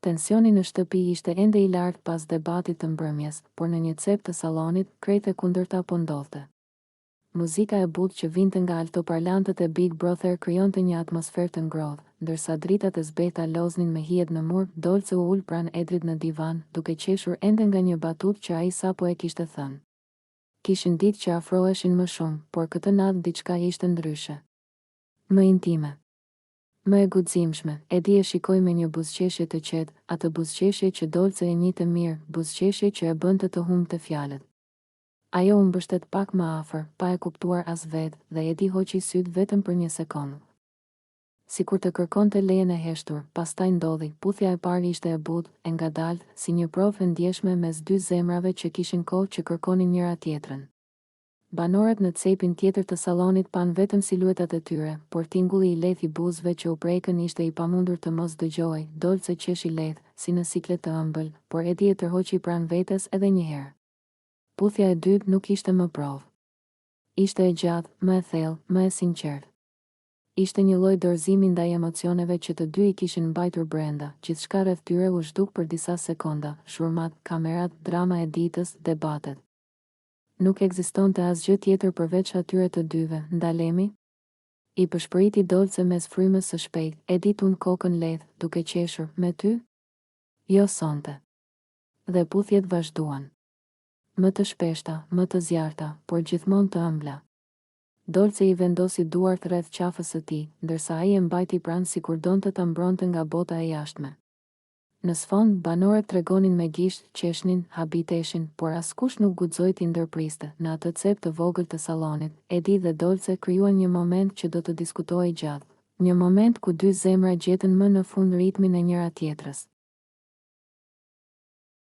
Tensioni në shtëpi ishte ende i lartë pas debatit të mbrëmjes, por në një cep të sallonit, krejt e kundërta po ndodhte. Muzika e butë që vinte nga altoparlantët e Big Brother krijonte një atmosferë të ngrohtë, ndërsa dritat e zbeta loznin me hijet në mur, Dolce u ul pranë Edrit në divan, duke qeshur ende nga një batutë që ai sapo e kishte thënë. Kishin ditë që afroheshin më shumë, por këtë natë diçka ishte ndryshe. Më intime. Më e guximshme, Edi e shikoi me një buzëqeshje të qetë, atë buzëqeshje që Dolce e njihte mirë, buzëqeshje që e bënte të humbte fjalët. Ajo u mbështet pak më afër, pa e kuptuar as vetë, dhe Edi hoqi syt vetëm për një sekondë. Sikur të kërkonte lejen e heshtur, pastaj ndodhi, puthja e parë ishte e butë, e ngadaltë, si një provë e ndjeshme mes dy zemrave që kishin kohë që kërkonin njëra tjetrën. Banorët në cepin tjetër të sallonit pan vetëm siluetat e tyre, por tingulli i lehtë i buzëve që u prekën ishte i pamundur të mos dëgjohej. Dolce qeshi lehtë, si në siklet të ëmbël, por Edi e tërhoqi pranë vetes edhe një herë. Puthja e dytë nuk ishte më provë. Ishte e gjatë, më e thellë, më e sinqertë. Ishte një lloj dorëzimi ndaj emocioneve që të dy i kishin mbajtur brenda. Gjithçka rreth tyre u zhduk për disa sekonda, shurmat, kamerat, drama e ditës, debatet. Nuk ekzistonte asgjë tjetër përveç atyre të dyve, ndalemi? I përshpëriti Dolce mes frymës së shpejtë, Edi tund kokën lehtë, duke qeshur, me ty? Jo sonte. Dhe puthjet vazhduan. Më të shpeshta, më të zjarta, por gjithmonë të ëmbla. Dolce i vendosi duart rreth qafës së tij, ndërsa ai e mbajti pranë sikur donte ta mbronte nga bota e jashtme. Në sfond, banorët tregonin me gisht, qeshnin, habiteshin, por askush nuk guxoi t'i ndërpriste. Në atë cep të vogël të sallonit, Edi dhe Dolce krijuan një moment që do të diskutohej gjatë. Një moment ku dy zemra gjetën më në fund ritmin e njëra tjetrës.